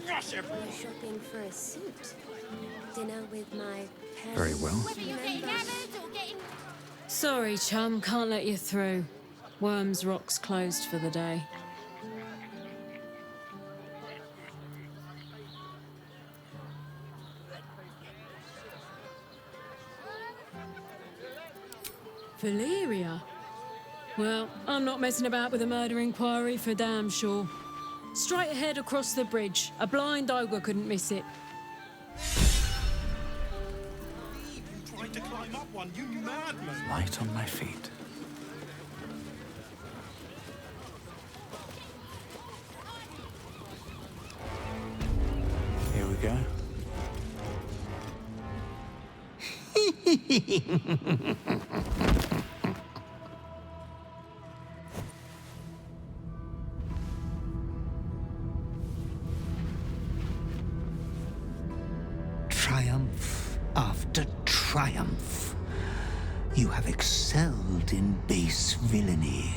crush everyone. We're shopping for a suit. Dinner with my parents. Very well. Sorry, chum, can't let you through. Worms Rock's closed for the day. Valeria? Well, I'm not messing about with a murder inquiry for damn sure. Straight ahead across the bridge. A blind ogre couldn't miss it. You tried to climb up one, you madman. Light on my feet. Here we go. Triumph after triumph. You have excelled in base villainy.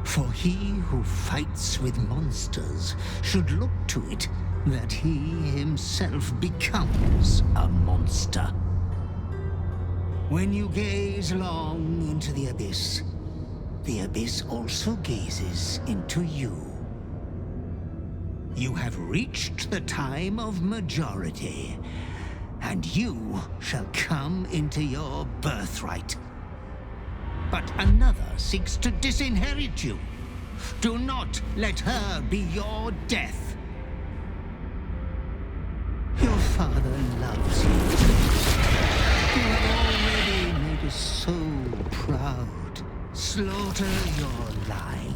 For he who fights with monsters should look to it that he himself becomes a monster. When you gaze long into the abyss also gazes into you. You have reached the time of majority, and you shall come into your birthright. But another seeks to disinherit you. Do not let her be your death. Your father loves you. You have already made us so proud. Slaughter your line.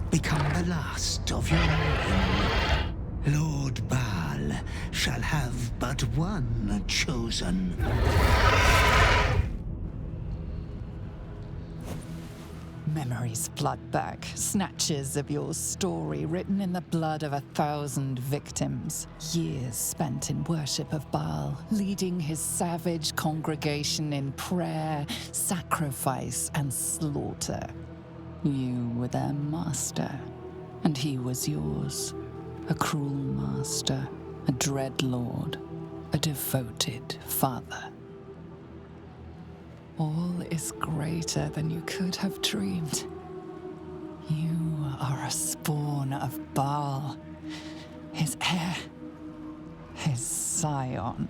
Become the last of your line. Lord Baal shall have but one chosen. Memories flood back, snatches of your story written in the blood of 1,000 victims. Years spent in worship of Baal, leading his savage congregation in prayer, sacrifice, and slaughter. You were their master, and he was yours. A cruel master, a dread lord, a devoted father. All is greater than you could have dreamed. You are a spawn of Baal, his heir, his scion.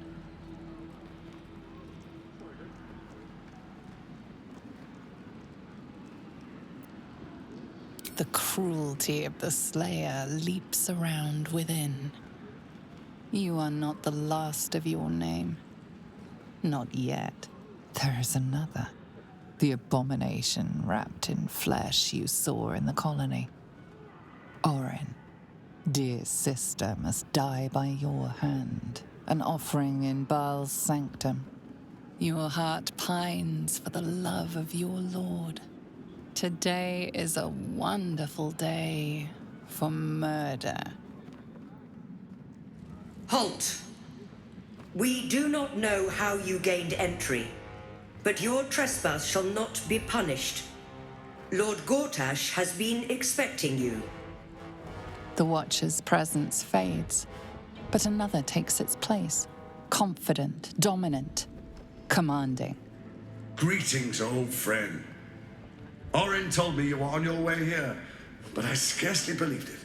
The cruelty of the Slayer leaps around within. You are not the last of your name. Not yet. There is another. The abomination wrapped in flesh you saw in the colony. Orin, dear sister, must die by your hand, an offering in Baal's sanctum. Your heart pines for the love of your lord. Today is a wonderful day for murder. Halt! We do not know how you gained entry, but your trespass shall not be punished. Lord Gortash has been expecting you. The Watcher's presence fades, but another takes its place. Confident, dominant, commanding. Greetings, old friend. Orin told me you were on your way here, but I scarcely believed it.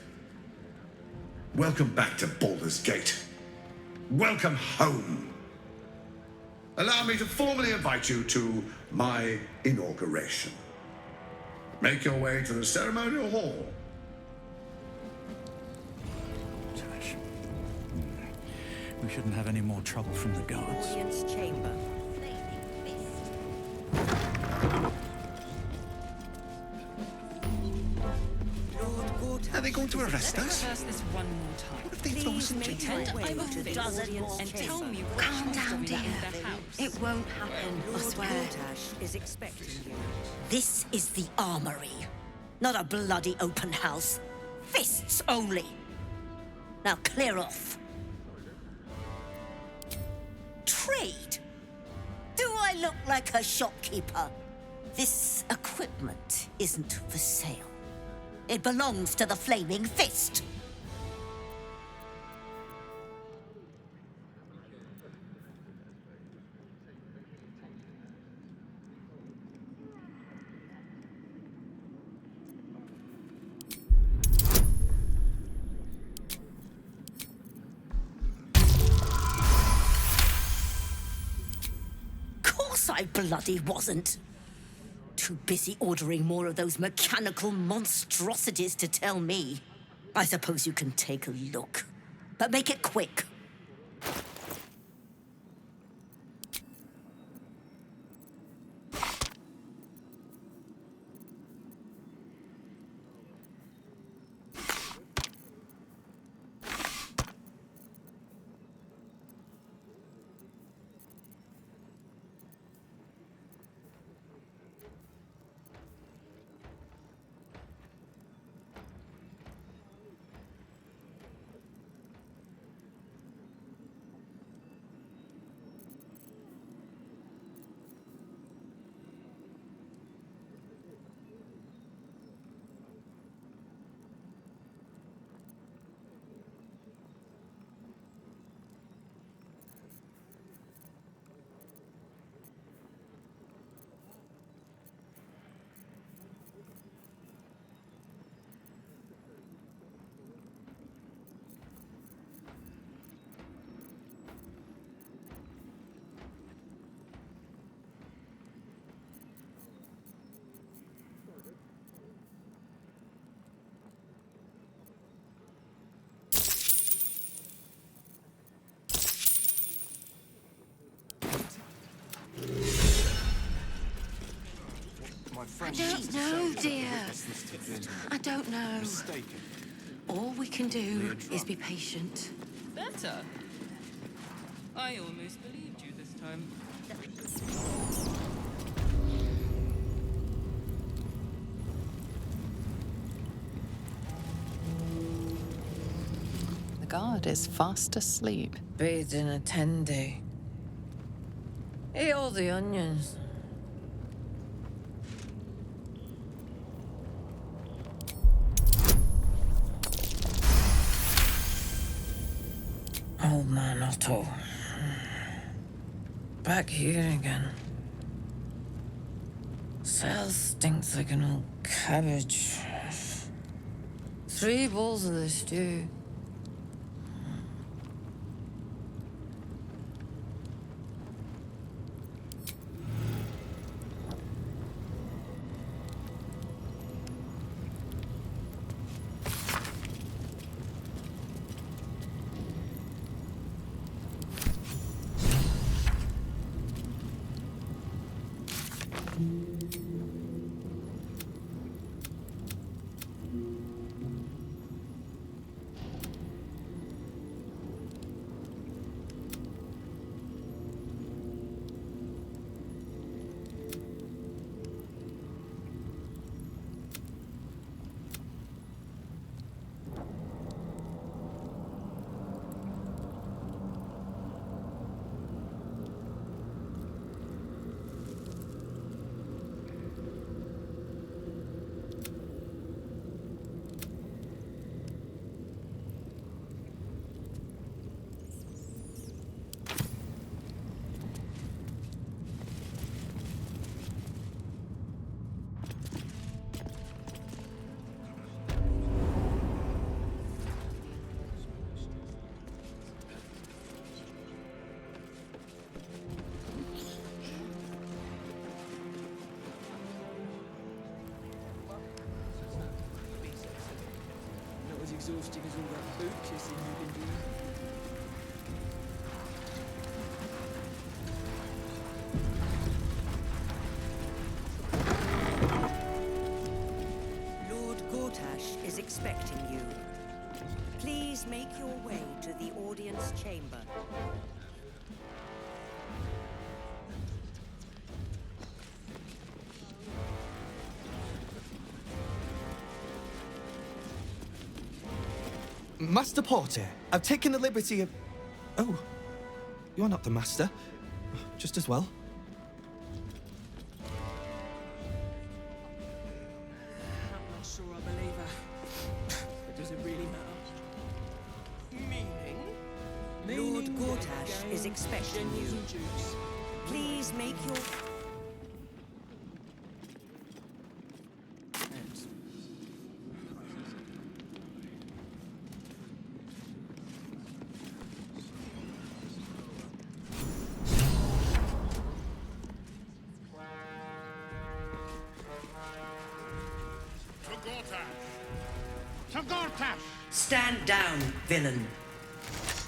Welcome back to Baldur's Gate. Welcome home. Allow me to formally invite you to my inauguration. Make your way to the ceremonial hall. Tash. We shouldn't have any more trouble from the guards. Audience chamber. Are they going to arrest us? This one more time. What if they throw us in jail? Calm down, dear. It won't happen, I swear. Gortash is expecting you. This is the armory, not a bloody open house. Fists only. Now clear off. Trade? Do I look like a shopkeeper? This equipment isn't for sale. It belongs to the Flaming Fist. I bloody wasn't. Too busy ordering more of those mechanical monstrosities to tell me. I suppose you can take a look, but make it quick. I don't know, dear. I don't know. All we can do is be patient. Better. I almost believed you this time. The guard is fast asleep. Bathed in a tendy. Eat all the onions. Old man Otto. Back here again. Cell stinks like an old cabbage. 3 bowls of the stew. Exhausting as all that boot kissing you've been doing. Lord Gortash is expecting you. Please make your way to the audience chamber. Master Porter, I've taken the liberty of... Oh, you're not the master. Just as well. I'm not sure I believe her. But does it really matter? Meaning? Lord Gortash is expecting you. Please make your... Gortash! Stand down, villain.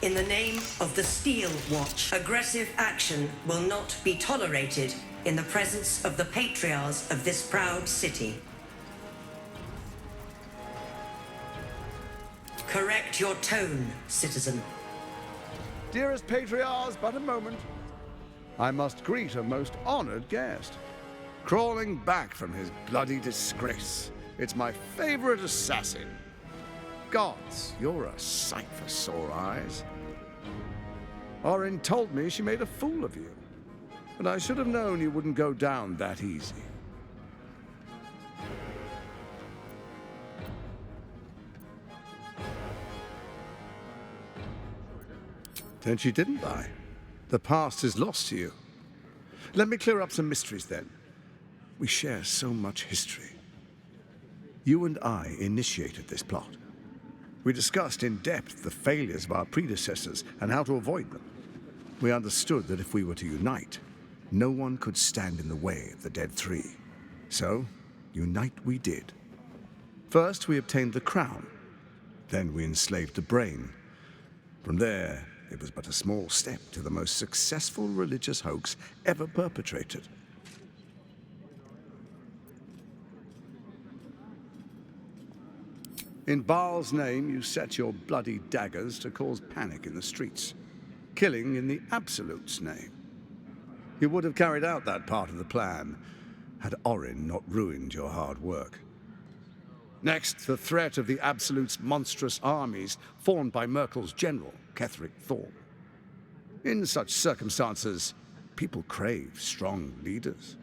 In the name of the Steel Watch, aggressive action will not be tolerated in the presence of the patriarchs of this proud city. Correct your tone, citizen. Dearest patriarchs, but a moment. I must greet a most honored guest. Crawling back from his bloody disgrace. It's my favorite assassin. Gods, you're a sight for sore eyes. Orin told me she made a fool of you. But I should have known you wouldn't go down that easy. Then she didn't lie. The past is lost to you. Let me clear up some mysteries then. We share so much history. You and I initiated this plot. We discussed in depth the failures of our predecessors and how to avoid them. We understood that if we were to unite, no one could stand in the way of the Dead Three. So, unite we did. First, we obtained the crown. Then we enslaved the brain. From there, it was but a small step to the most successful religious hoax ever perpetrated. In Baal's name, you set your bloody daggers to cause panic in the streets, killing in the Absolute's name. You would have carried out that part of the plan had Orin not ruined your hard work. Next, the threat of the Absolute's monstrous armies formed by Merkel's general, Ketheric Thorm. In such circumstances, people crave strong leaders.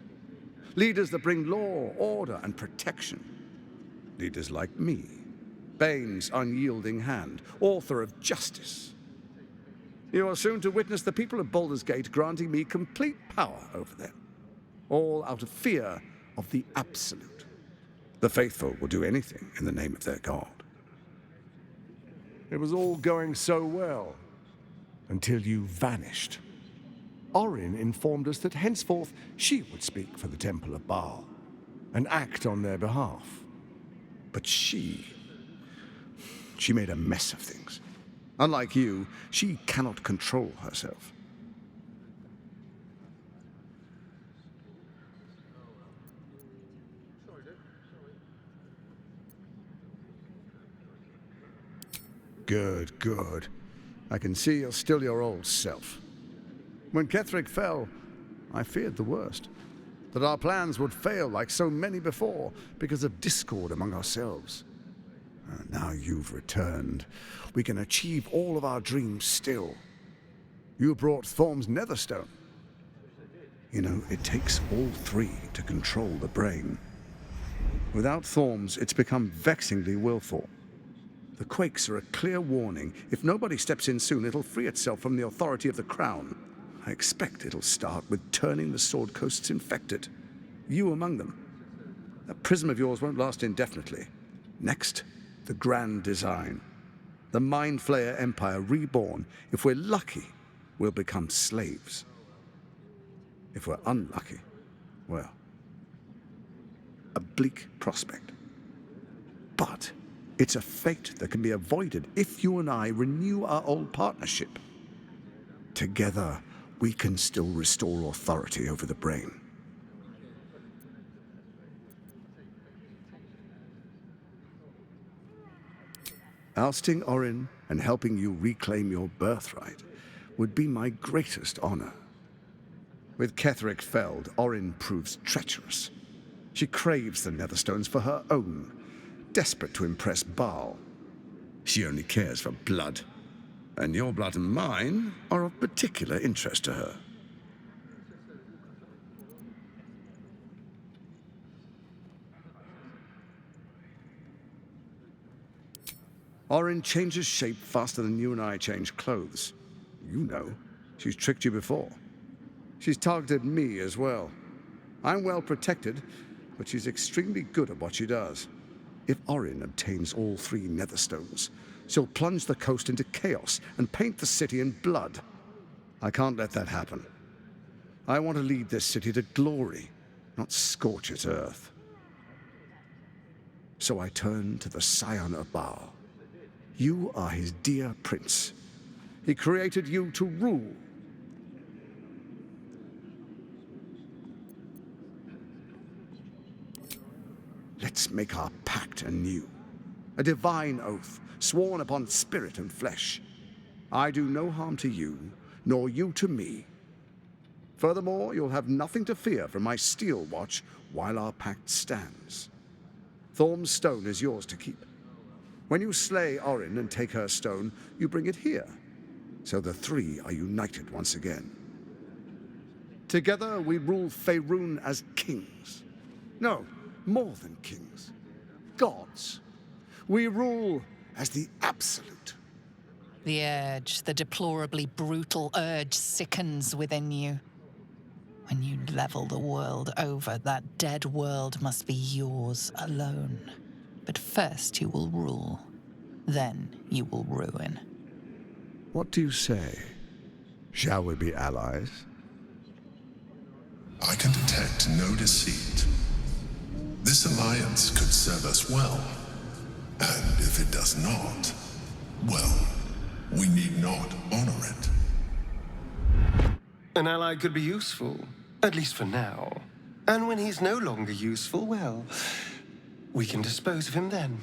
Leaders that bring law, order, and protection. Leaders like me, Bane's unyielding hand, author of Justice. You are soon to witness the people of Baldur's Gate granting me complete power over them, all out of fear of the Absolute. The faithful will do anything in the name of their god. It was all going so well, until you vanished. Orin informed us that henceforth she would speak for the Temple of Baal, and act on their behalf. But she made a mess of things. Unlike you, she cannot control herself. Good, good. I can see you're still your old self. When Ketheric fell, I feared the worst. That our plans would fail like so many before because of discord among ourselves. Now you've returned. We can achieve all of our dreams still. You brought Thorm's Netherstone. You know, it takes all three to control the brain. Without Thorm's, it's become vexingly willful. The quakes are a clear warning. If nobody steps in soon, it'll free itself from the authority of the Crown. I expect it'll start with turning the Sword Coasts infected. You among them. That prism of yours won't last indefinitely. Next, the grand design. The Mind Flayer Empire reborn. If we're lucky, we'll become slaves. If we're unlucky, well, a bleak prospect. But it's a fate that can be avoided if you and I renew our old partnership. Together, we can still restore authority over the brain. Ousting Orin and helping you reclaim your birthright would be my greatest honor. With Ketheric felled, Orin proves treacherous. She craves the Netherstones for her own, desperate to impress Baal. She only cares for blood, and your blood and mine are of particular interest to her. Orin changes shape faster than you and I change clothes. You know, she's tricked you before. She's targeted me as well. I'm well protected, but she's extremely good at what she does. If Orin obtains all three Netherstones, she'll plunge the coast into chaos and paint the city in blood. I can't let that happen. I want to lead this city to glory, not scorch its earth. So I turn to the Scion of Baal, You are his dear prince. He created you to rule. Let's make our pact anew. A divine oath, sworn upon spirit and flesh. I do no harm to you, nor you to me. Furthermore, you'll have nothing to fear from my steel watch while our pact stands. Thorm's stone is yours to keep. When you slay Orin and take her stone, you bring it here, so the three are united once again. Together we rule Faerun as kings. No, more than kings. Gods. We rule as the absolute. The urge, the deplorably brutal urge, sickens within you. When you level the world over, that dead world must be yours alone. But first you will rule. Then you will ruin. What do you say? Shall we be allies? I can detect no deceit. This alliance could serve us well. And if it does not, well, we need not honor it. An ally could be useful, at least for now. And when he's no longer useful, well, we can dispose of him then.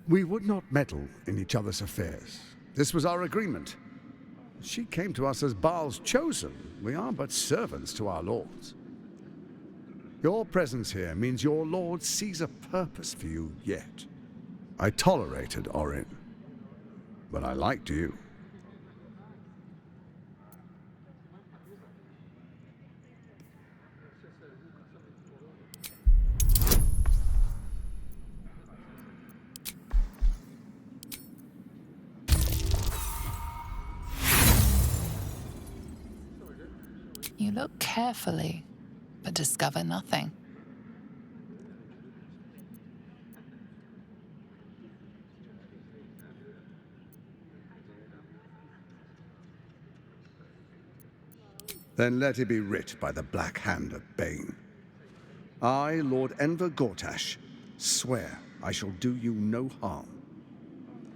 We would not meddle in each other's affairs. This was our agreement. She came to us as Baal's chosen. We are but servants to our lords. Your presence here means your lord sees a purpose for you yet. I tolerated Orin, but I liked you. You look carefully, but discover nothing. Then let it be writ by the black hand of Bane. I, Lord Gordtash, swear I shall do you no harm.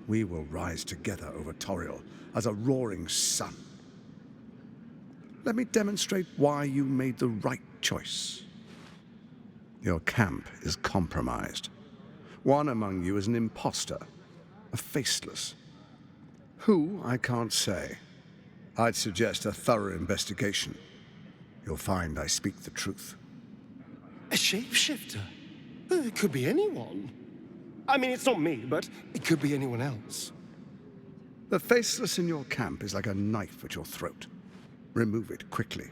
We will rise together over Toriel as a roaring sun. Let me demonstrate why you made the right choice. Your camp is compromised. One among you is an imposter, a faceless. Who, I can't say. I'd suggest a thorough investigation. You'll find I speak the truth. A shapeshifter? It could be anyone. I mean, it's not me, but it could be anyone else. The faceless in your camp is like a knife at your throat. Remove it quickly,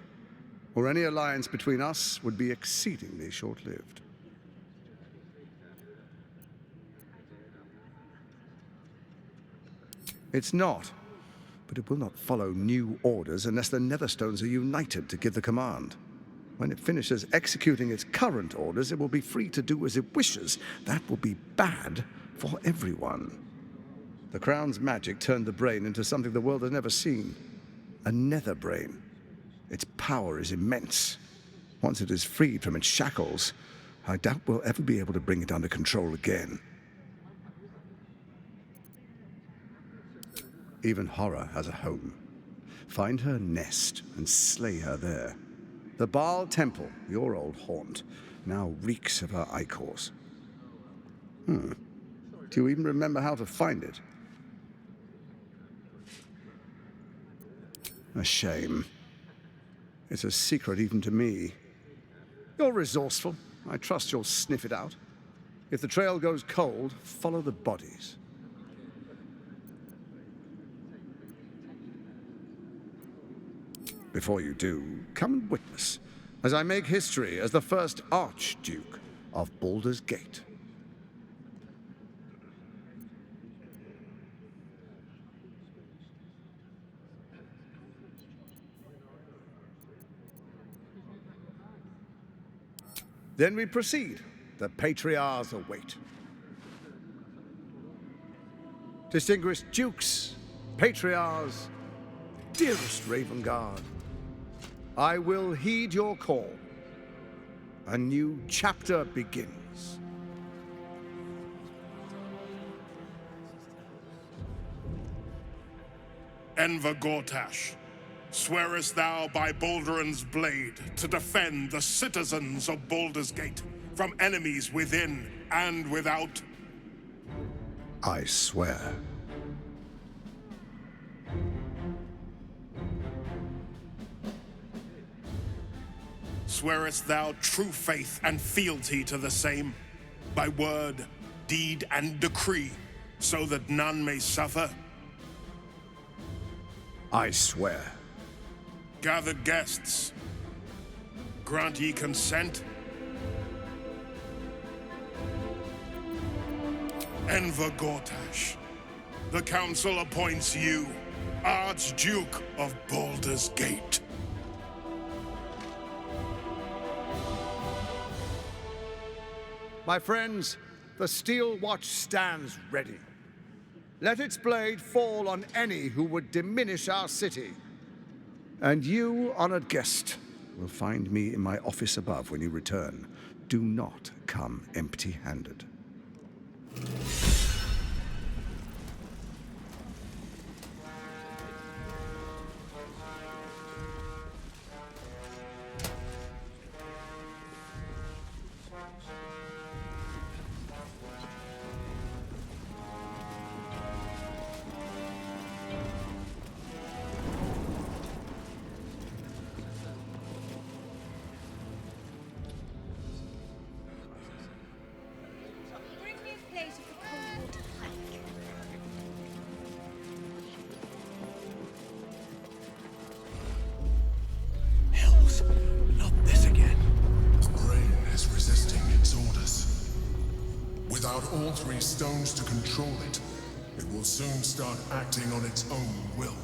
or any alliance between us would be exceedingly short-lived. It's not, but it will not follow new orders unless the Netherstones are united to give the command. When it finishes executing its current orders, it will be free to do as it wishes. That will be bad for everyone. The Crown's magic turned the brain into something the world has never seen. A nether brain. Its power is immense. Once it is freed from its shackles, I doubt we'll ever be able to bring it under control again. Even horror has a home. Find her nest and slay her there. The Baal Temple, your old haunt, now reeks of her ichors. Do you even remember how to find it? A shame. It's a secret even to me. You're resourceful. I trust you'll sniff it out. If the trail goes cold, follow the bodies. Before you do, come and witness, as I make history as the first Archduke of Baldur's Gate. Then we proceed. The Patriarchs await. distinguished dukes, patriarchs, dearest Raven Guard, I will heed your call. A new chapter begins. Enver Gortash, swearest thou by Balduran's blade to defend the citizens of Baldur's Gate from enemies within and without? I swear. Swearest thou true faith and fealty to the same, by word, deed, and decree, so that none may suffer? I swear. Gathered guests, grant ye consent? Enver Gortash, the Council appoints you Archduke of Baldur's Gate. My friends, the Steel Watch stands ready. Let its blade fall on any who would diminish our city. And you, honored guest, will find me in my office above when you return. Do not come empty-handed. Without all three stones to control it, it will soon start acting on its own will.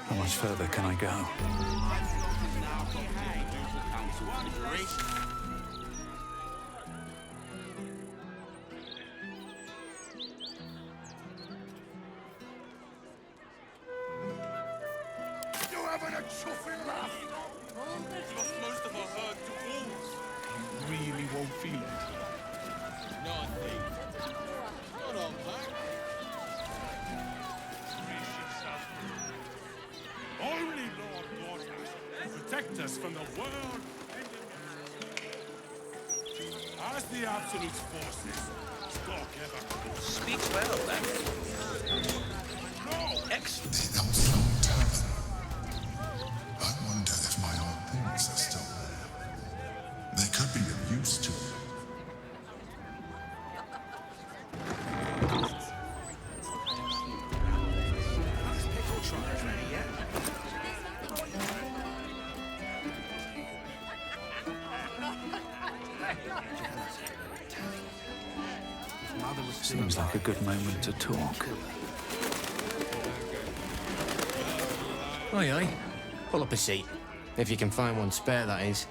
How much further can I go? You're having a chuffing laugh! Lost most of our herd to wolves. You really won't feel it. No, I think. Not on back. Only Lord Gordon will protect us from the world ending. As the Absolute's forces stalk ever. Speaks well, then. No! Excellent. The Absolute Tavern. I wonder if my old things are still there. They could be of use to me. Seems like a good moment to talk. Aye, aye. Pull up a seat. If you can find one spare, that is.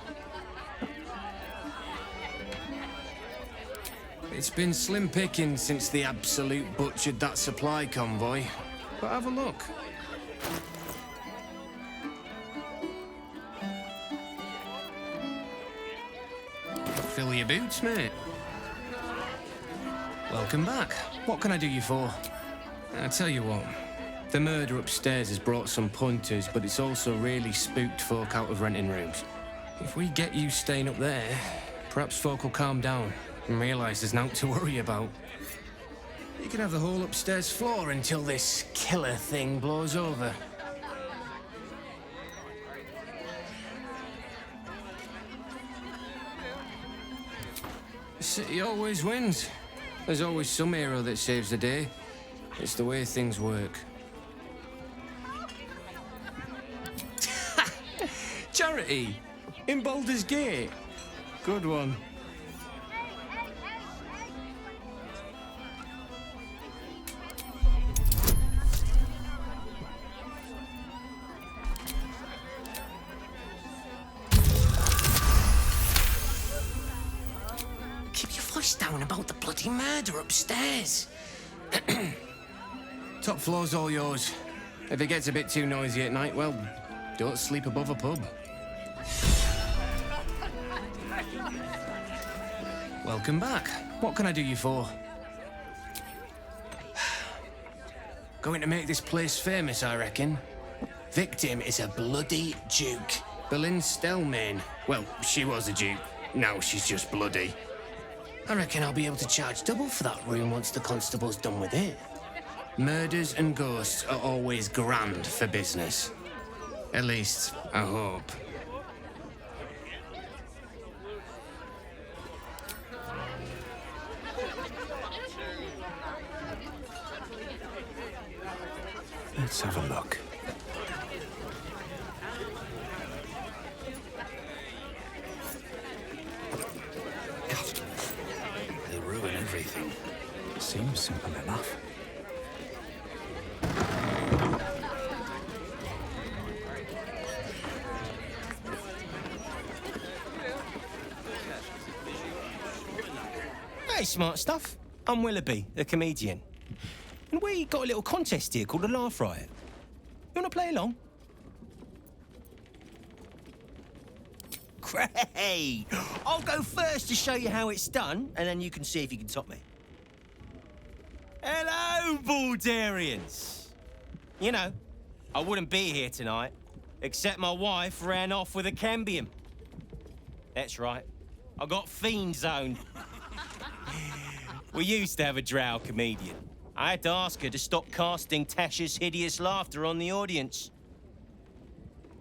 It's been slim pickings since the Absolute butchered that supply convoy. But have a look. Fill your boots, mate. Welcome back. What can I do you for? I tell you what, the murder upstairs has brought some punters, but it's also really spooked folk out of renting rooms. If we get you staying up there, perhaps folk will calm down and realise there's naught to worry about. You can have the whole upstairs floor until this killer thing blows over. City always wins. There's always some hero that saves the day. It's the way things work. Charity! In Baldur's Gate. Good one. Keep your voice down about the bloody murder upstairs. Top floor's all yours. If it gets a bit too noisy at night, well, don't sleep above a pub. Welcome back. What can I do you for? Going to make this place famous, I reckon. Victim is a bloody duke. Boleyn Stelmane. Well, she was a duke. Now she's just bloody. I reckon I'll be able to charge double for that room once the constable's done with it. Murders and ghosts are always grand for business. At least, I hope. Let's have a look. They ruin everything. Seems simple enough. Hey, smart stuff. I'm Willoughby, the comedian. And we got a little contest here called a Laugh Riot. You want to play along? Great! I'll go first to show you how it's done, and then you can see if you can top me. Hello, Baldurians! You know, I wouldn't be here tonight, except my wife ran off with a cambium. That's right, I got fiend zoned. We used to have a drow comedian. I had to ask her to stop casting Tasha's hideous laughter on the audience.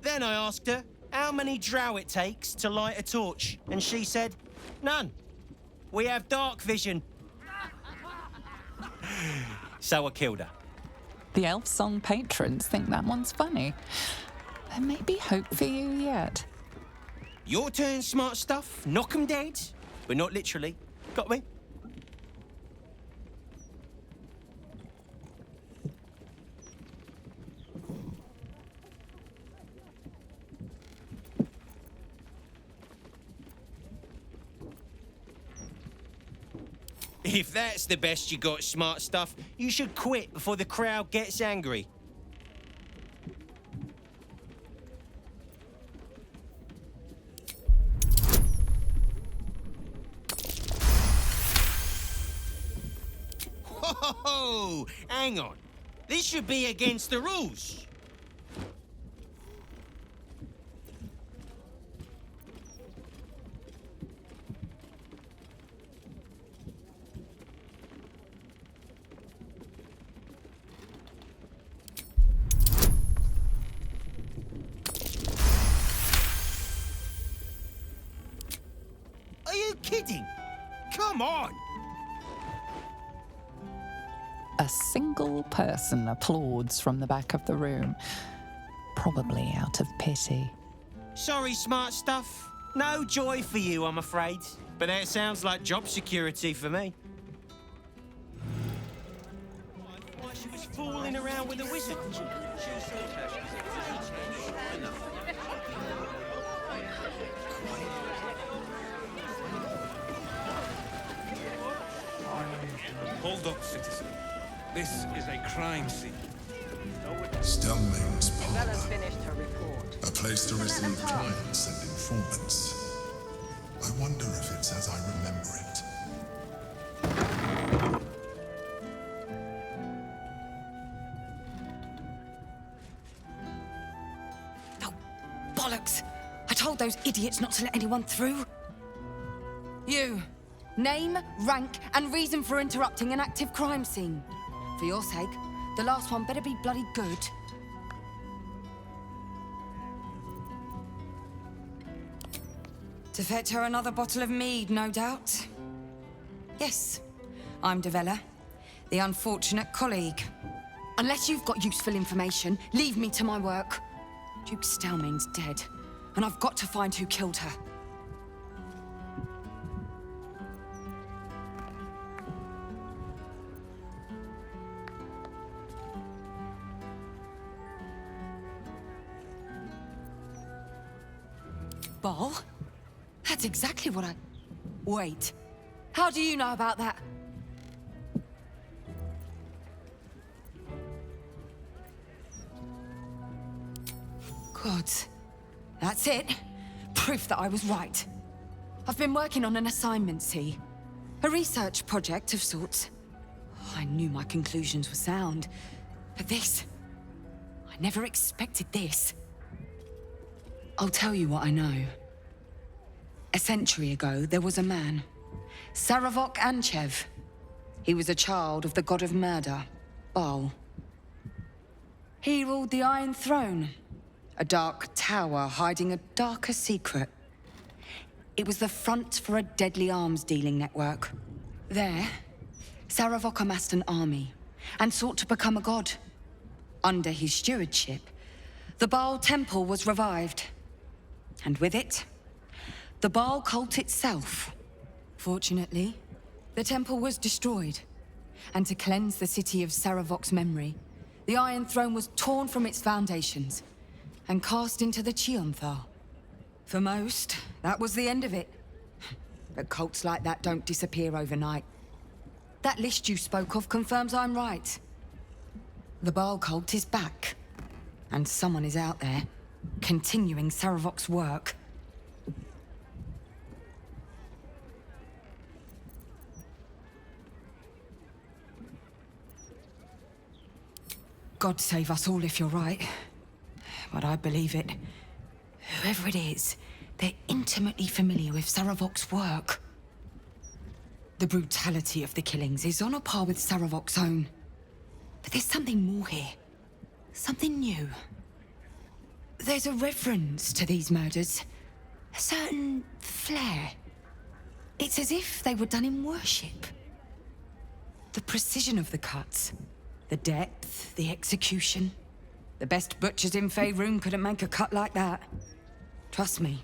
Then I asked her how many drow it takes to light a torch, and she said, none. We have dark vision. So I killed her. The Elf Song patrons think that one's funny. There may be hope for you yet. Your turn, smart stuff. Knock 'em dead, but not literally. Got me? If that's the best you got, smart stuff, you should quit before the crowd gets angry. Whoa! Hang on. This should be against the rules. Are you kidding? Come on! A single person applauds from the back of the room, probably out of pity. Sorry, smart stuff. No joy for you, I'm afraid. But that sounds like job security for me. Why she was fooling around with a wizard? Hold up, citizen. This is a crime scene. Stelmane's Parlour. Finished her report. A place to receive clients and informants. I wonder if it's as I remember it. Oh, bollocks! I told those idiots not to let anyone through. You. Name, rank, and reason for interrupting an active crime scene. For your sake, the last one better be bloody good. To fetch her another bottle of mead, no doubt. Yes, I'm Devella, the unfortunate colleague. Unless you've got useful information, leave me to my work. Duke Stelmane's dead, and I've got to find who killed her. Ball? That's exactly what I... Wait. How do you know about that? Good. That's it. Proof that I was right. I've been working on an assignment, see? A research project of sorts. I knew my conclusions were sound. But this... I never expected this. I'll tell you what I know. A century ago, there was a man, Saravok Anchev. He was a child of the god of murder, Baal. He ruled the Iron Throne, a dark tower hiding a darker secret. It was the front for a deadly arms-dealing network. There, Saravok amassed an army and sought to become a god. Under his stewardship, the Baal temple was revived. And with it, the Baal cult itself. Fortunately, the temple was destroyed. And to cleanse the city of Saravok's memory, the Iron Throne was torn from its foundations and cast into the Chionthar. For most, that was the end of it. But cults like that don't disappear overnight. That list you spoke of confirms I'm right. The Baal cult is back. And someone is out there, continuing Saravok's work. God save us all if you're right. But I believe it. Whoever it is, they're intimately familiar with Saravok's work. The brutality of the killings is on a par with Saravok's own. But there's something more here. Something new. There's a reverence to these murders. A certain flair. It's as if they were done in worship. The precision of the cuts. The depth, the execution. The best butchers in Faerun couldn't make a cut like that. Trust me,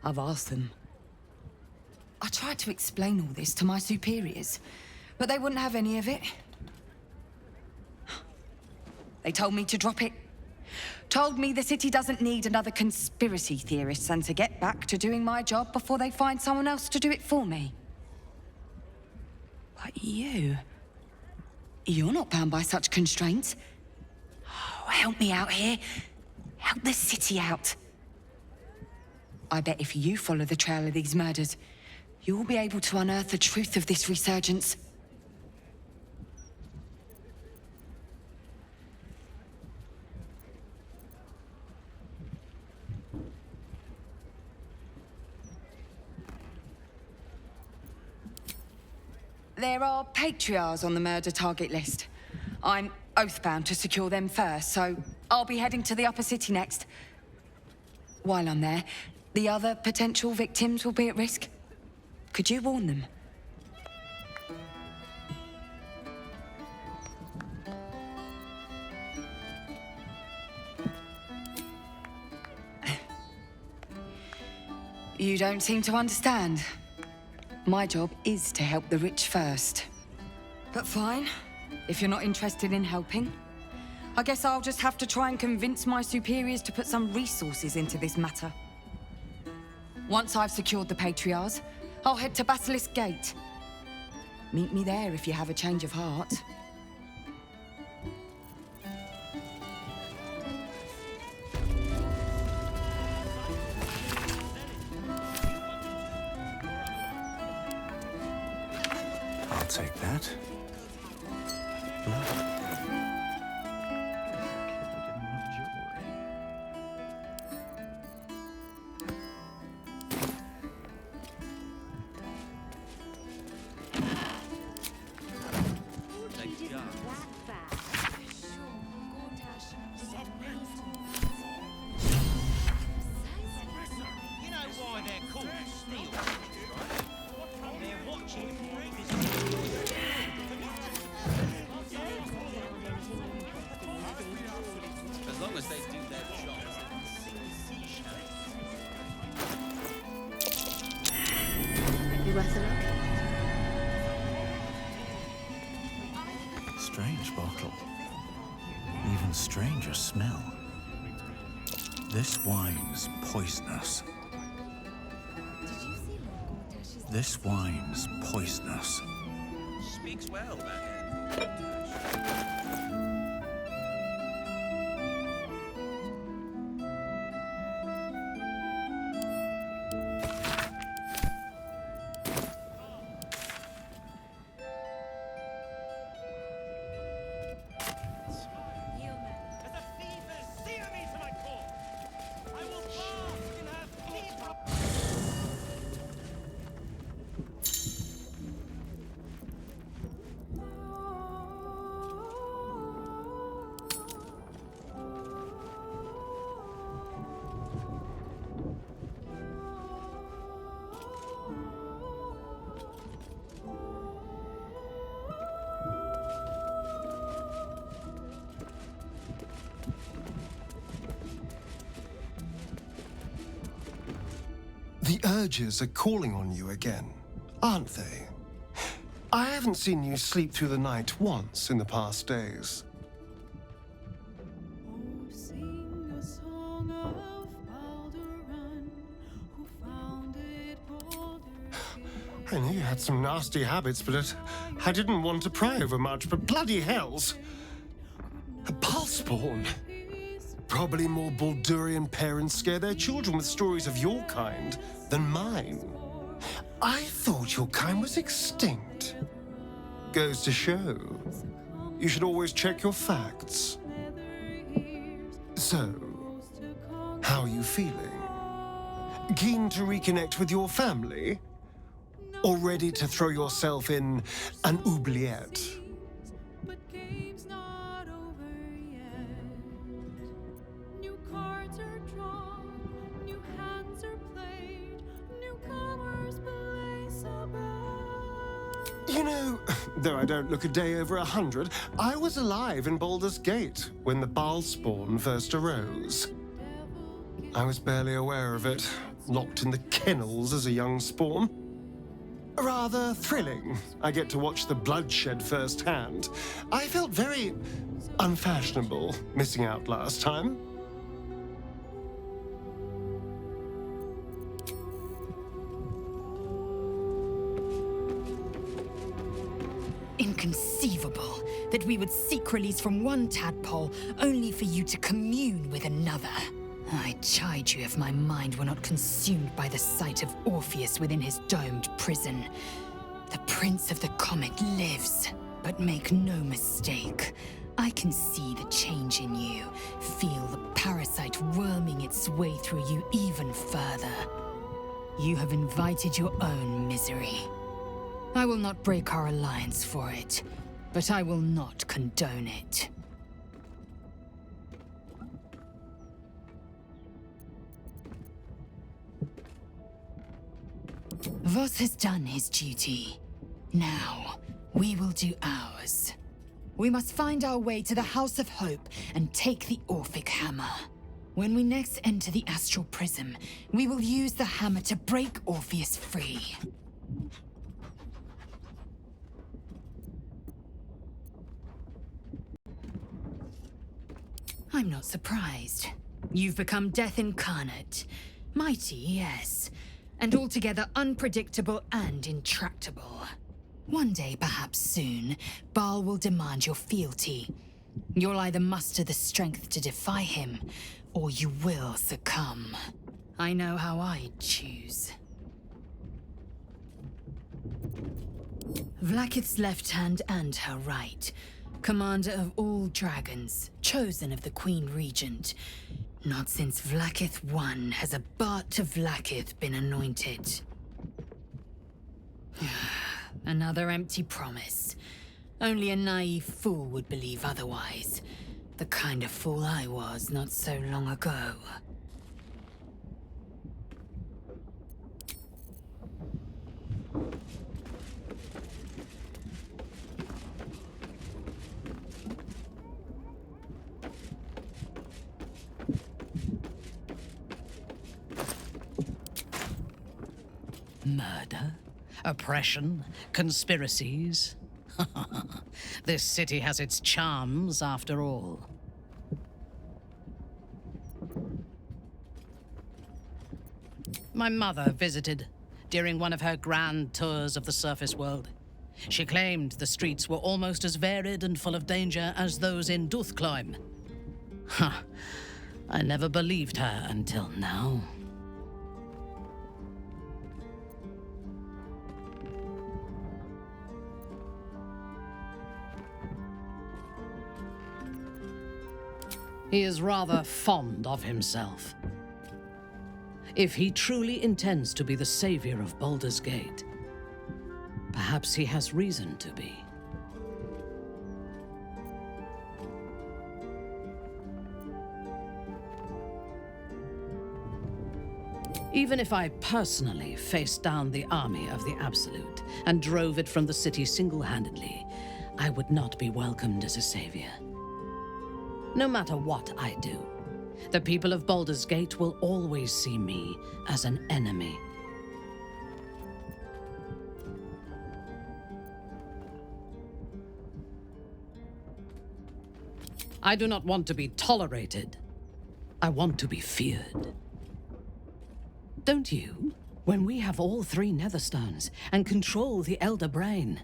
I've asked them. I tried to explain all this to my superiors, but they wouldn't have any of it. They told me to drop it. Told me the city doesn't need another conspiracy theorist and to get back to doing my job before they find someone else to do it for me. But you're not bound by such constraints. Oh, help me out here. Help the city out. I bet if you follow the trail of these murders, you'll be able to unearth the truth of this resurgence. There are patriarchs on the murder target list. I'm oath-bound to secure them first, so I'll be heading to the upper city next. While I'm there, the other potential victims will be at risk. Could you warn them? You don't seem to understand. My job is to help the rich first. But fine, if you're not interested in helping. I guess I'll just have to try and convince my superiors to put some resources into this matter. Once I've secured the patriarchs, I'll head to Basilisk Gate. Meet me there if you have a change of heart. I'll take that. You know why they're called steal, right? They're watching. worth a look? Strange bottle. Even stranger smell. This wine's poisonous. This wine's poisonous. Speaks well, that The urges are calling on you again, aren't they? I haven't seen you sleep through the night once in the past days. I knew you had some nasty habits, but I didn't want to pry over much, but bloody hells! A Ballspawn! Probably more Baldurian parents scare their children with stories of your kind than mine. I thought your kind was extinct. Goes to show, you should always check your facts. So, how are you feeling? Keen to reconnect with your family? Or ready to throw yourself in an oubliette? You know, though I don't look a day over 100, I was alive in Baldur's Gate when the Ballspawn first arose. I was barely aware of it, locked in the kennels as a young spawn. Rather thrilling. I get to watch the bloodshed firsthand. I felt very unfashionable missing out last time. Inconceivable that we would seek release from one tadpole only for you to commune with another. I'd chide you if my mind were not consumed by the sight of Orpheus within his domed prison. The Prince of the Comet lives, but make no mistake. I can see the change in you, feel the parasite worming its way through you even further. You have invited your own misery. I will not break our alliance for it, but I will not condone it. Voss has done his duty. Now, we will do ours. We must find our way to the House of Hope and take the Orphic Hammer. When we next enter the Astral Prism, we will use the hammer to break Orpheus free. I'm not surprised. You've become death incarnate. Mighty, yes, and altogether unpredictable and intractable. One day, perhaps soon, Baal will demand your fealty. You'll either muster the strength to defy him, or you will succumb. I know how I'd choose. Vlaakith's left hand and her right. Commander of all dragons, chosen of the Queen Regent. Not since Vlaakith I has a Bart to Vlaakith been anointed. Another empty promise. Only a naive fool would believe otherwise. The kind of fool I was not so long ago. Murder? Oppression, conspiracies. This city has its charms, after all. My mother visited during one of her grand tours of the surface world. She claimed the streets were almost as varied and full of danger as those in Duthclaim. I never believed her until now. He is rather fond of himself. If he truly intends to be the savior of Baldur's Gate, perhaps he has reason to be. Even if I personally faced down the army of the Absolute and drove it from the city single-handedly, I would not be welcomed as a savior. No matter what I do, the people of Baldur's Gate will always see me as an enemy. I do not want to be tolerated. I want to be feared. Don't you? When we have all 3 Netherstones and control the Elder Brain,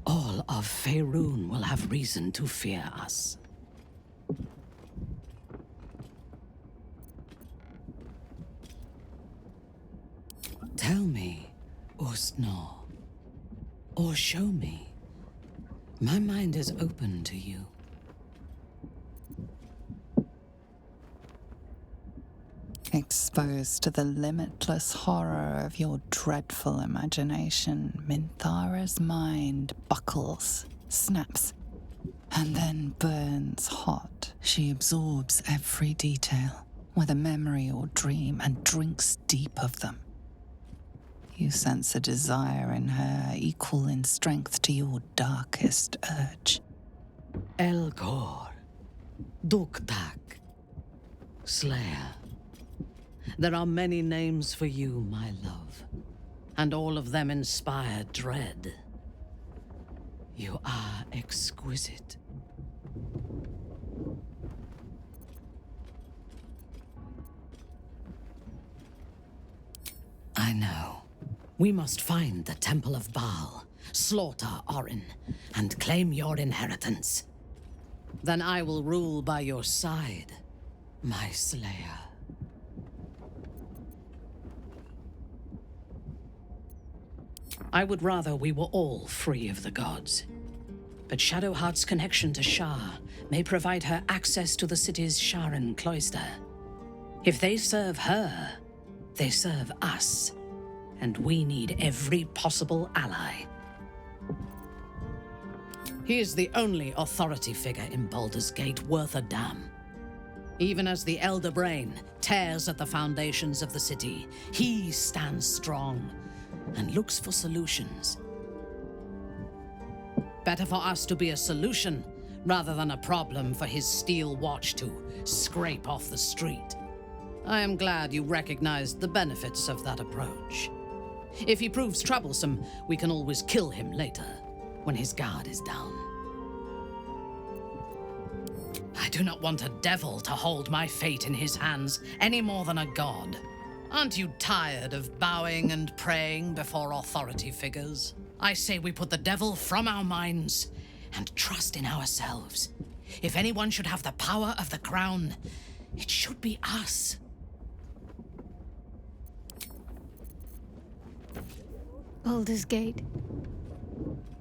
all of Faerun will have reason to fear us. Tell me, Ustnor, or show me. My mind is open to you. Exposed to the limitless horror of your dreadful imagination, Minthara's mind buckles, snaps, and then burns hot. She absorbs every detail, whether memory or dream, and drinks deep of them. You sense a desire in her equal in strength to your darkest urge. Elgor, Duktak, Slayer. There are many names for you, my love, and all of them inspire dread. You are exquisite. I know. We must find the Temple of Baal, slaughter Orin, and claim your inheritance. Then I will rule by your side, my slayer. I would rather we were all free of the gods. But Shadowheart's connection to Shah may provide her access to the city's Sharan cloister. If they serve her, they serve us. And we need every possible ally. He is the only authority figure in Baldur's Gate worth a damn. Even as the Elder Brain tears at the foundations of the city, he stands strong and looks for solutions. Better for us to be a solution rather than a problem for his steel watch to scrape off the street. I am glad you recognized the benefits of that approach. If he proves troublesome, we can always kill him later, when his guard is down. I do not want a devil to hold my fate in his hands any more than a god. Aren't you tired of bowing and praying before authority figures? I say we put the devil from our minds and trust in ourselves. If anyone should have the power of the crown, it should be us. Baldur's Gate.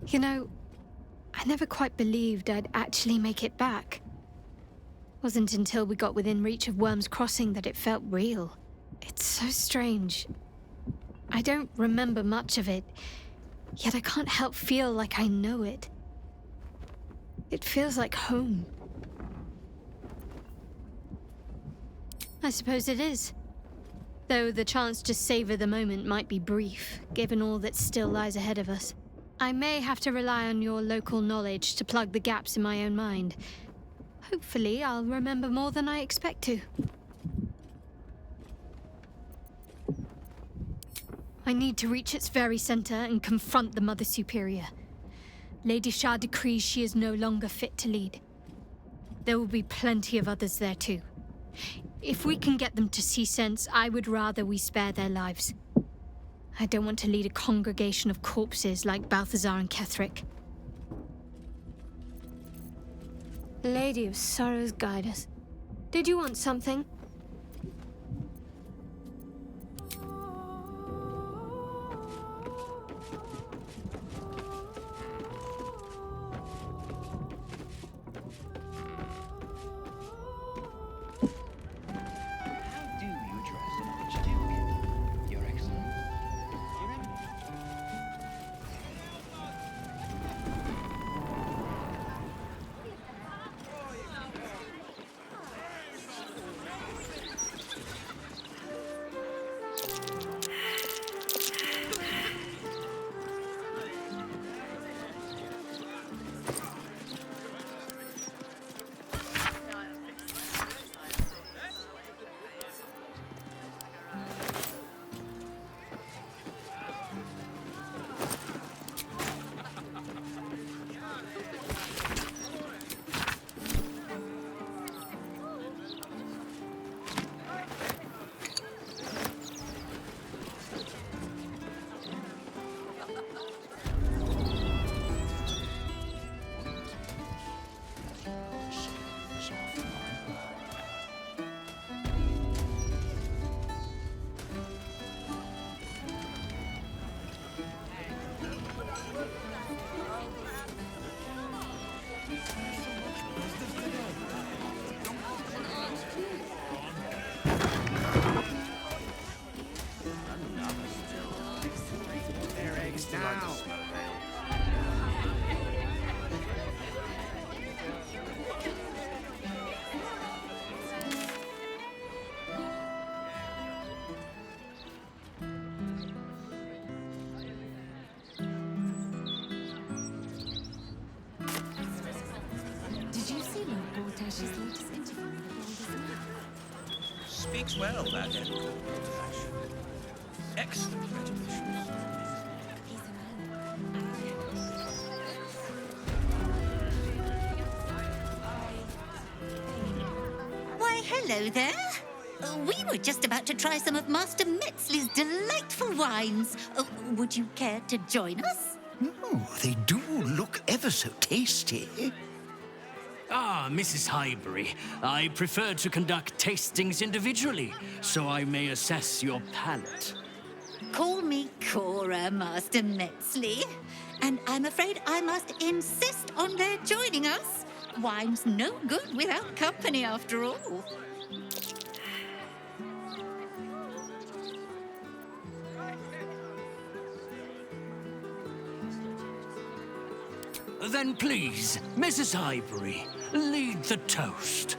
You know, I never quite believed I'd actually make it back. Wasn't until we got within reach of Worm's Crossing that it felt real. It's so strange. I don't remember much of it, yet I can't help feel like I know it. It feels like home. I suppose it is. Though the chance to savor the moment might be brief, given all that still lies ahead of us. I may have to rely on your local knowledge to plug the gaps in my own mind. Hopefully, I'll remember more than I expect to. I need to reach its very center and confront the Mother Superior. Lady Shah decrees she is no longer fit to lead. There will be plenty of others there too. If we can get them to see sense, I would rather we spare their lives. I don't want to lead a congregation of corpses like Balthazar and Ketherick. Lady of Sorrows, guide us. Did you want something? Speaks well, that Lord Gорташ. Excellent congratulations. Why, hello there. We were just about to try some of Master Metzli's delightful wines. Would you care to join us? Oh, they do look ever so tasty. Ah, Mrs. Highbury, I prefer to conduct tastings individually, so I may assess your palate. Call me Cora, Master Metzli. And I'm afraid I must insist on their joining us. Wine's no good without company, after all. Then please, Mrs. Highbury, lead the toast.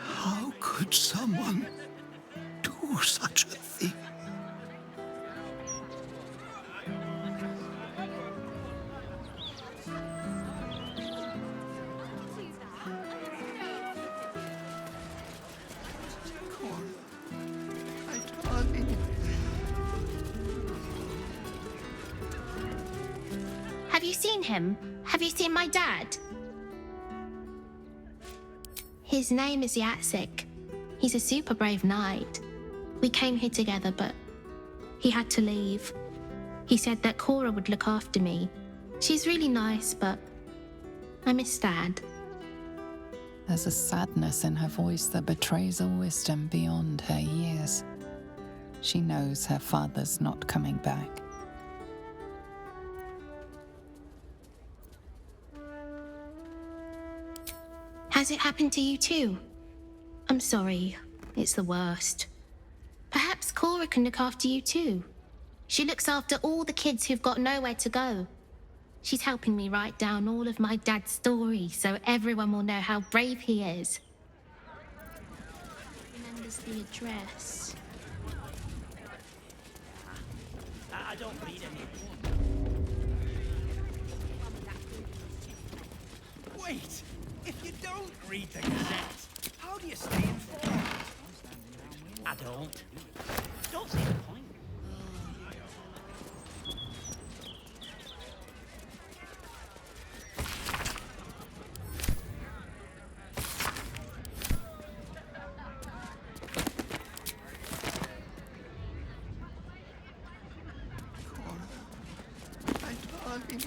How could someone do such a thing? Have you seen him? Have you seen my dad? His name is Yatsik. He's a super brave knight. We came here together, but he had to leave. He said that Cora would look after me. She's really nice, but I miss Dad. There's a sadness in her voice that betrays a wisdom beyond her years. She knows her father's not coming back. Has it happened to you too? I'm sorry. It's the worst. Perhaps Cora can look after you too. She looks after all the kids who've got nowhere to go. She's helping me write down all of my dad's stories so everyone will know how brave he is. Remembers the address. I don't read any. Wait! If you don't read the Gazette, how do you stay informed? I don't. Don't see the point. My darling.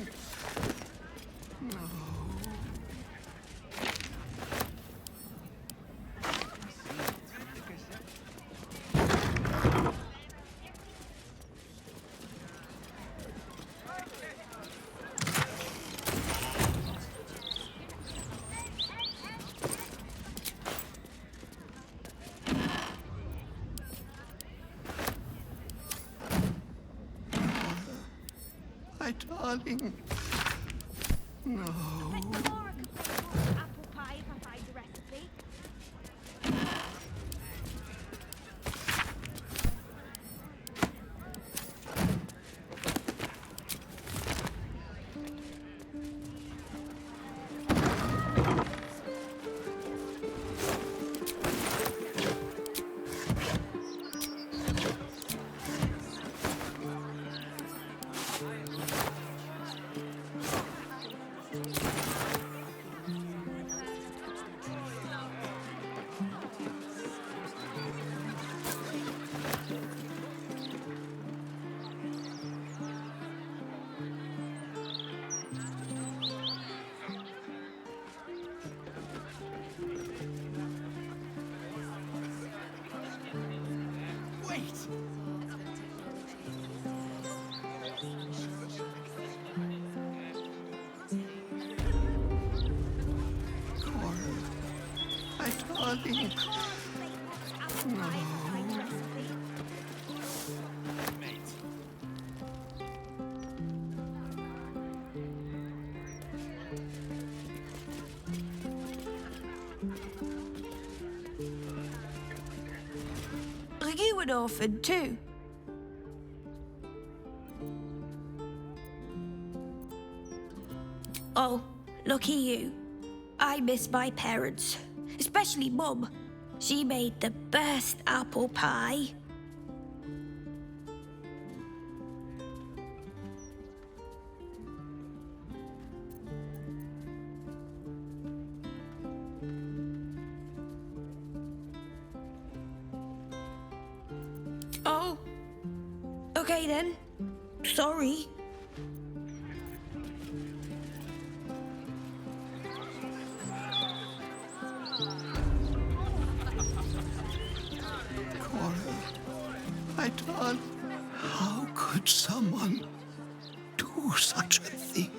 No. Darling. No. Are you an orphan too? Oh, lucky you. I miss my parents. Especially Mum. She made the best apple pie. Oh. Okay then. Sorry. My darling, how could someone do such a thing?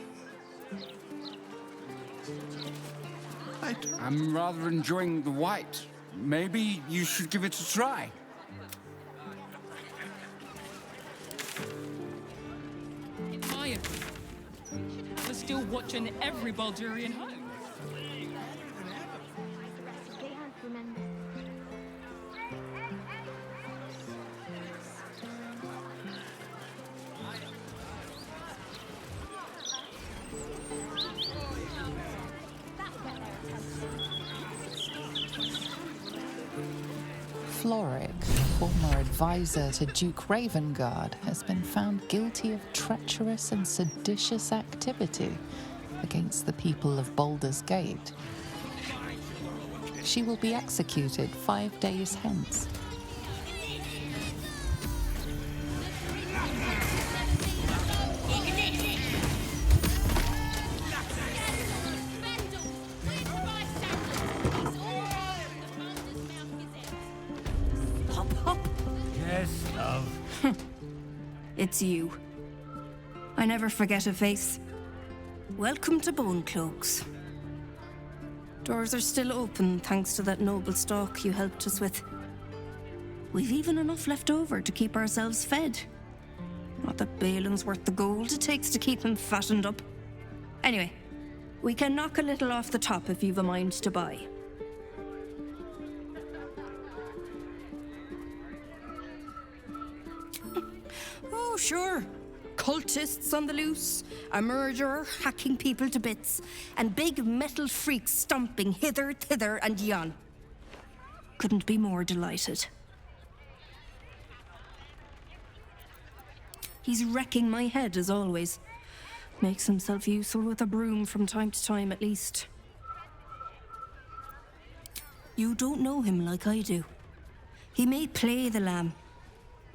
I'm rather enjoying the white. Maybe you should give it a try. In my opinion, we should have a still watching every Baldurian home. Floric, former advisor to Duke Ravengard, has been found guilty of treacherous and seditious activity against the people of Baldur's Gate. She will be executed 5 days hence. It's you. I never forget a face. Welcome to Bone Cloaks. Doors are still open thanks to that noble stock you helped us with. We've even enough left over to keep ourselves fed. Not that Balin's worth the gold it takes to keep him fattened up. Anyway, we can knock a little off the top if you've a mind to buy. Oh, sure. Cultists on the loose, a murderer hacking people to bits, and big metal freaks stomping hither, thither, and yon. Couldn't be more delighted. He's wrecking my head, as always. Makes himself useful with a broom from time to time, at least. You don't know him like I do. He may play the lamb,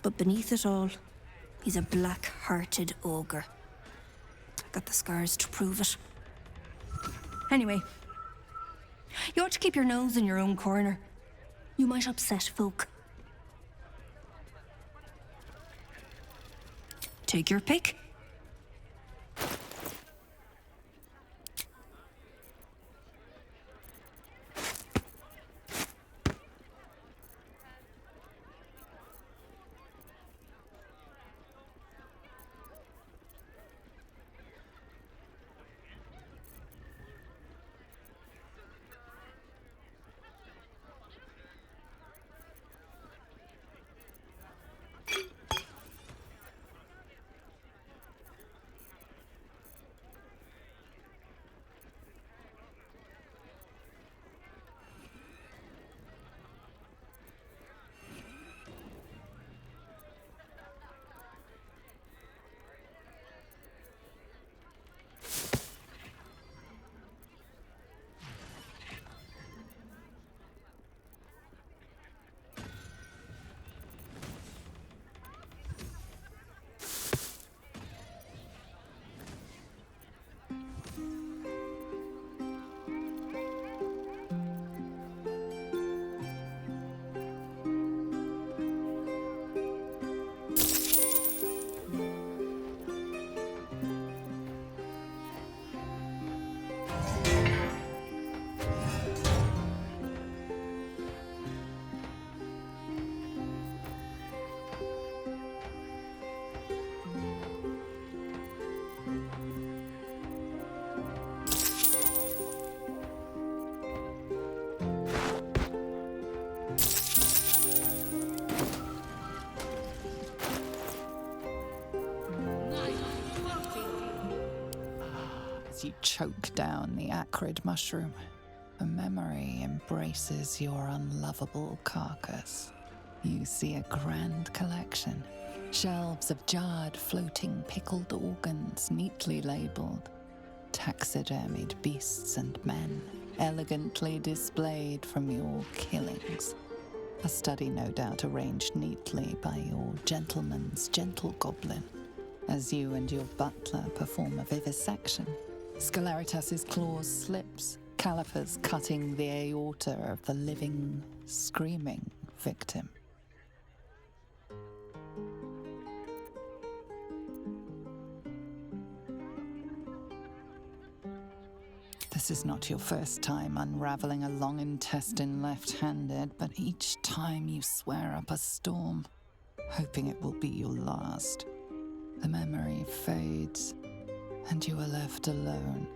but beneath it all, he's a black-hearted ogre. I've got the scars to prove it. Anyway, you ought to keep your nose in your own corner. You might upset folk. Take your pick. You choke down the acrid mushroom. A memory embraces your unlovable carcass. You see a grand collection. Shelves of jarred, floating, pickled organs neatly labeled. Taxidermied beasts and men, elegantly displayed from your killings. A study no doubt arranged neatly by your gentleman's gentle goblin, as you and your butler perform a vivisection. Scelaritas's claws slips, calipers cutting the aorta of the living, screaming victim. This is not your first time unraveling a long intestine left-handed, but each time you swear up a storm, hoping it will be your last. The memory fades, and you are left alone.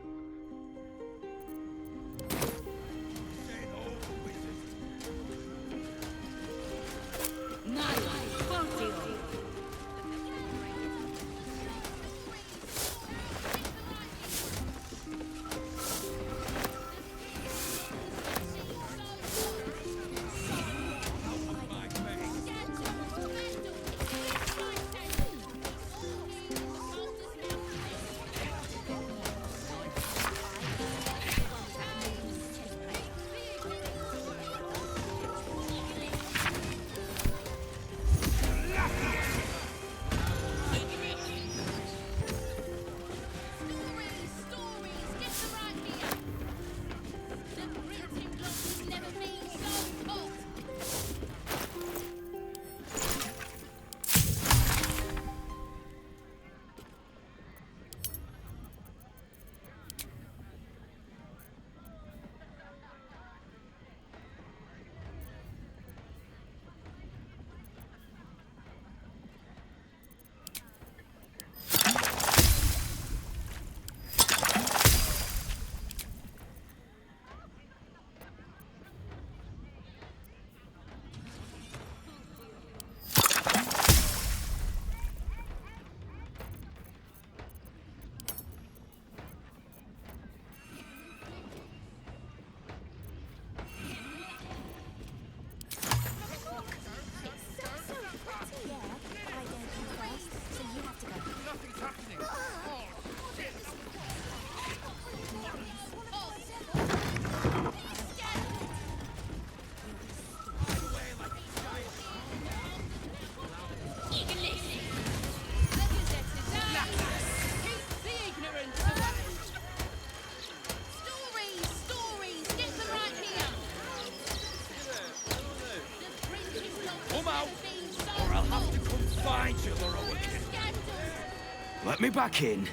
Let me back in.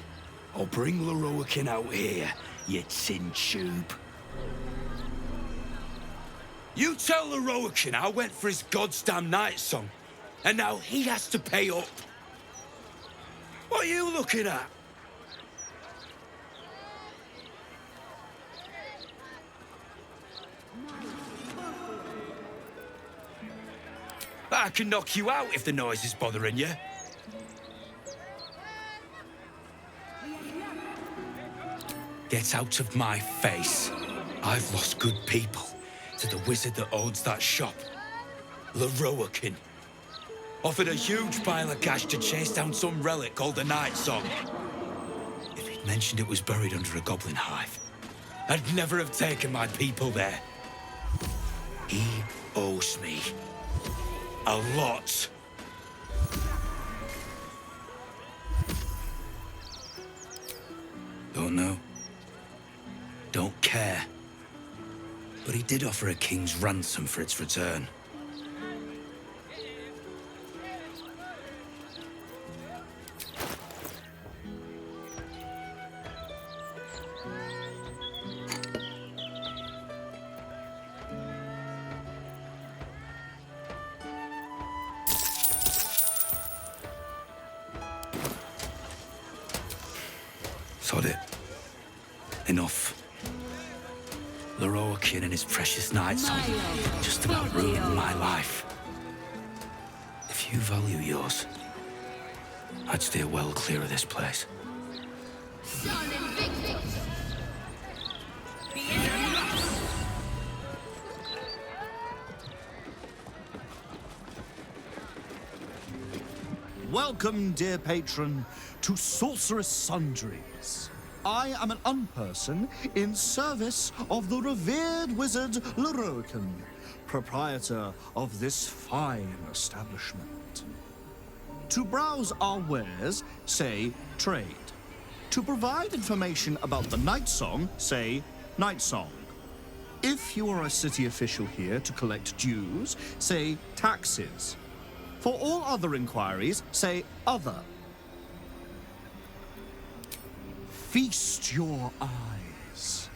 I'll bring Lorroakin out here, you tin tube. You tell Lorroakin I went for his goddamn night song, and now he has to pay up. What are you looking at? I can knock you out if the noise is bothering you. Get out of my face. I've lost good people to the wizard that owns that shop. Lorroakin. Offered a huge pile of cash to chase down some relic called the Night Song. If he'd mentioned it was buried under a goblin hive, I'd never have taken my people there. He owes me a lot. Don't know. Don't care. But he did offer a king's ransom for its return. Sod it. Enough. Lorroakin and his precious night song just about ruined my life. If you value yours, I'd steer well clear of this place. Welcome, dear patron, to Sorceress Sundries. I am an unperson in service of the revered wizard Lorroakin, proprietor of this fine establishment. To browse our wares, say trade. To provide information about the Night Song, say Night Song. If you are a city official here to collect dues, say taxes. For all other inquiries, say other. Feast your eyes.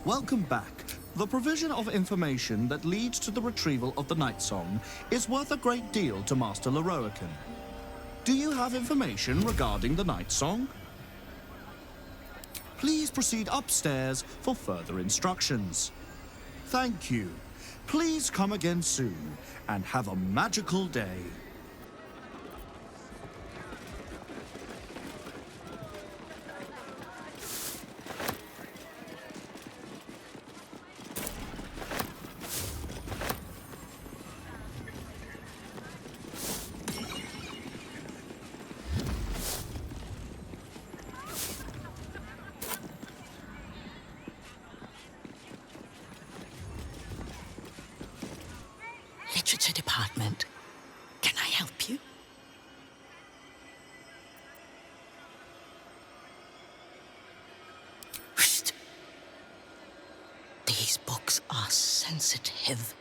Welcome back. The provision of information that leads to the retrieval of the Night Song is worth a great deal to Master Lorroakin. Do you have information regarding the Night Song? Please proceed upstairs for further instructions. Thank you. Please come again soon and have a magical day. Literature department. Can I help you? Whoosh. These books are sensitive.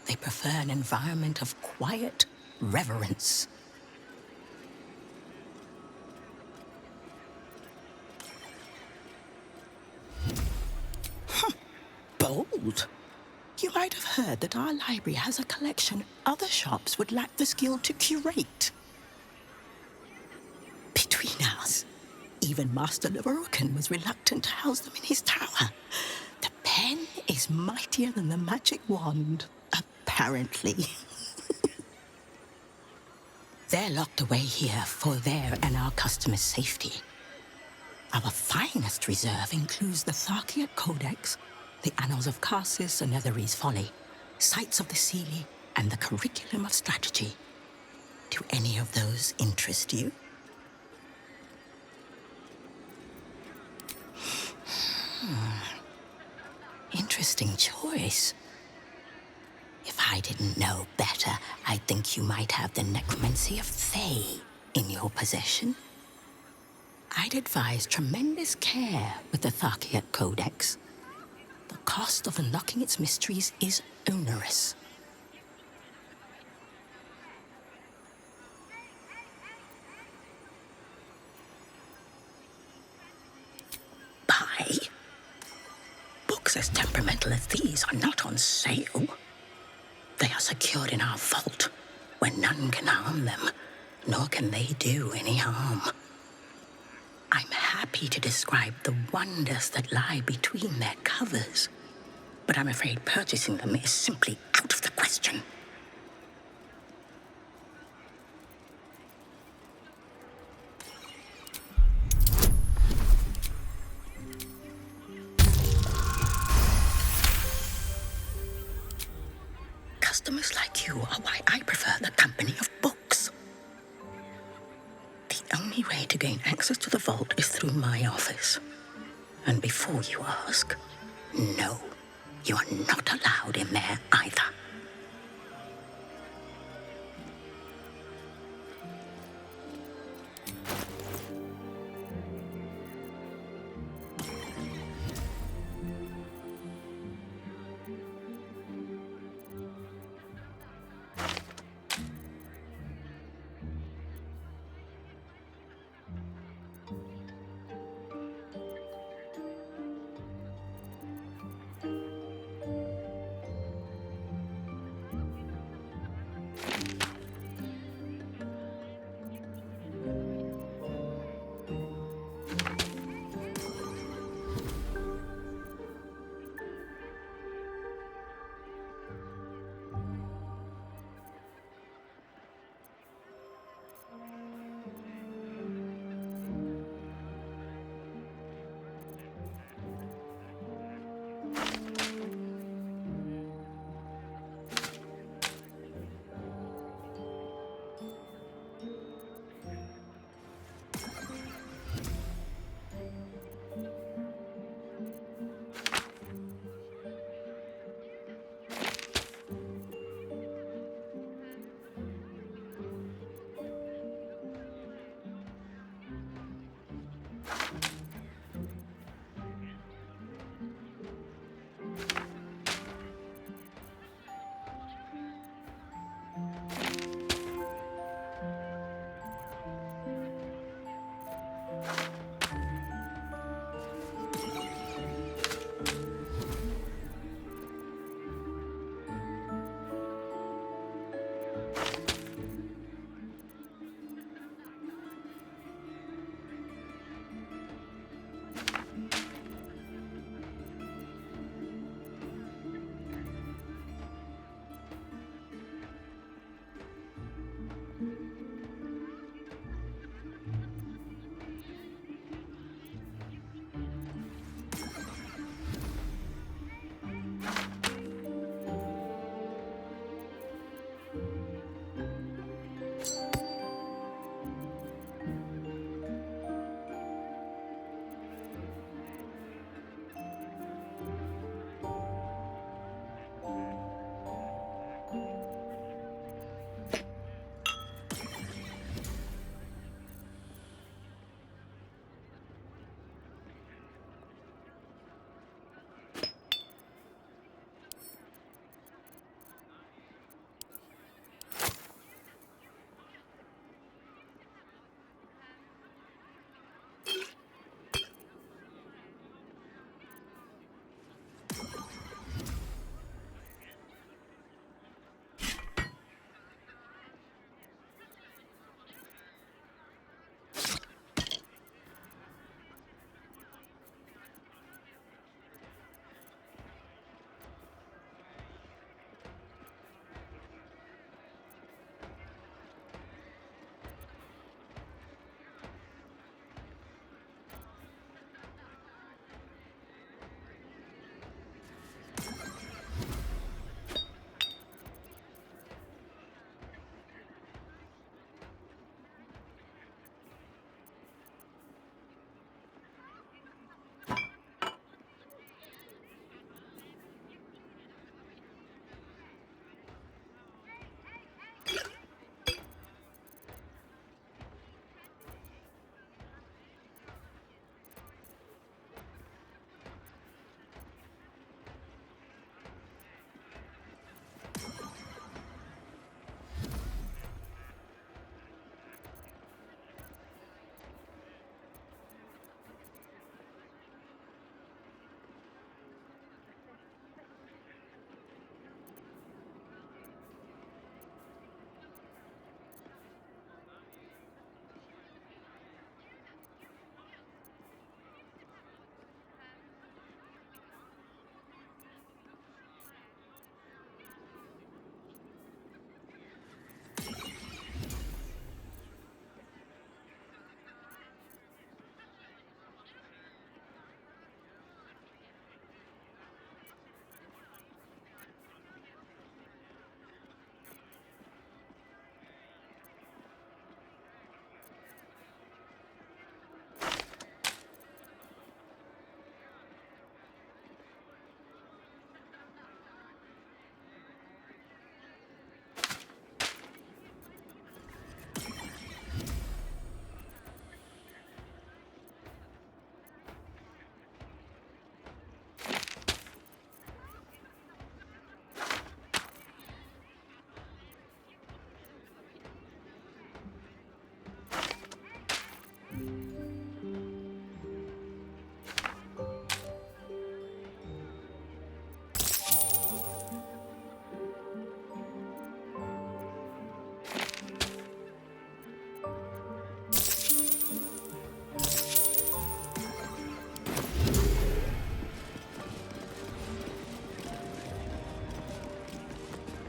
They prefer an environment of quiet reverence. Bold. You might have heard that our library has a collection other shops would lack the skill to curate. Between us, even Master Lorcan was reluctant to house them in his tower. The pen is mightier than the magic wand, apparently. They're locked away here for their and our customers' safety. Our finest reserve includes the Tharkiat Codex, the Annals of Karsus and Netherese Folly, Sights of the Seelie, and the Curriculum of Strategy. Do any of those interest you? Interesting choice. If I didn't know better, I'd think you might have the necromancy of Thay in your possession. I'd advise tremendous care with the Tharkiat Codex. The cost of unlocking its mysteries is onerous. Buy? Books as temperamental as these are not on sale. They are secured in our vault, where none can harm them, nor can they do any harm. I'm happy to describe the wonders that lie between their covers, but I'm afraid purchasing them is simply out of the question. Customers like you are why I prefer the company of books. The only way to gain access to the vault is through my office. And before you ask, no, you are not allowed in there either.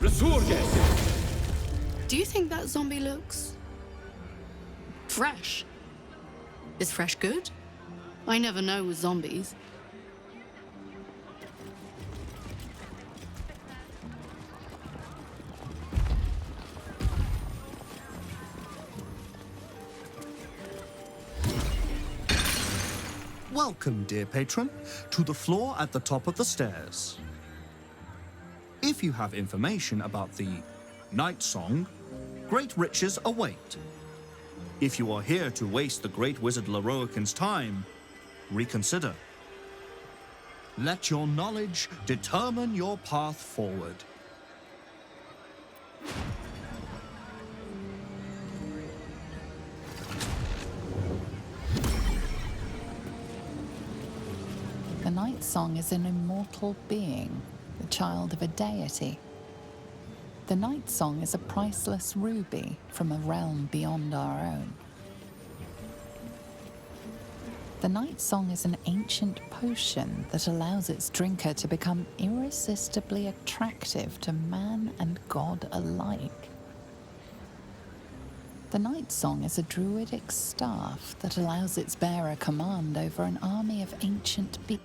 Resurges! Do you think that zombie looks fresh? Is fresh good? I never know with zombies. Welcome, dear patron, to the floor at the top of the stairs. If you have information about the Night Song, great riches await. If you are here to waste the great wizard Lorroakan's time, reconsider. Let your knowledge determine your path forward. The Night Song is an immortal being, the child of a deity. The Night Song is a priceless ruby from a realm beyond our own. The Night Song is an ancient potion that allows its drinker to become irresistibly attractive to man and god alike. The Night Song is a druidic staff that allows its bearer command over an army of ancient beasts.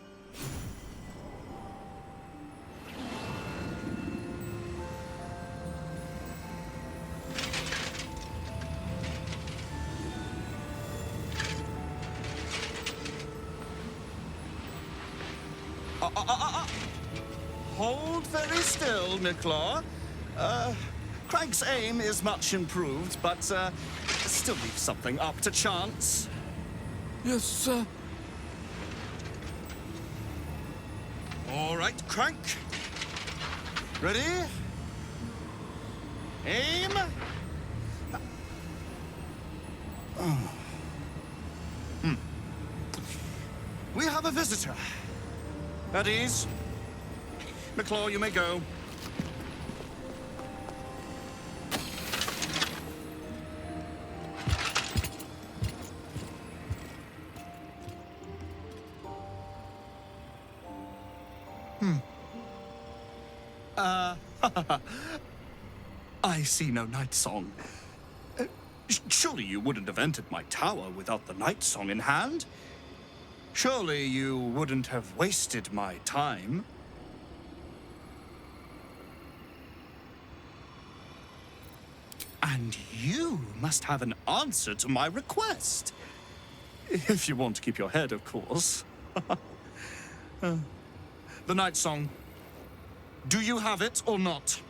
Hold very still, Niclaw. Craig's aim is much improved, but still leaves something up to chance. Yes, sir. All right, Crank. Ready? Aim. We have a visitor. At ease. McClaw, you may go. I see no Night Song. Surely you wouldn't have entered my tower without the Night Song in hand? Surely you wouldn't have wasted my time? And you must have an answer to my request. If you want to keep your head, of course. The Night Song. Do you have it or not?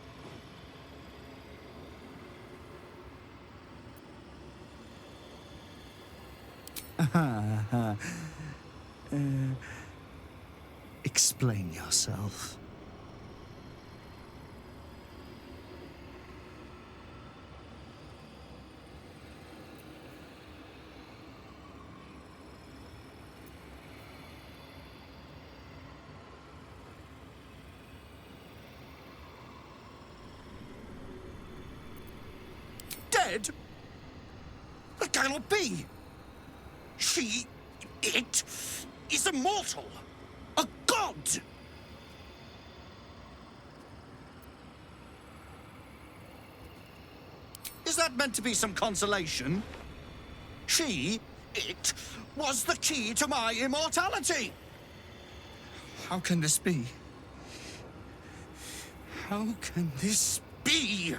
Explain yourself. Dead? That cannot be. It is immortal. A god. Is that meant to be some consolation? It was the key to my immortality. How can this be? How can this be?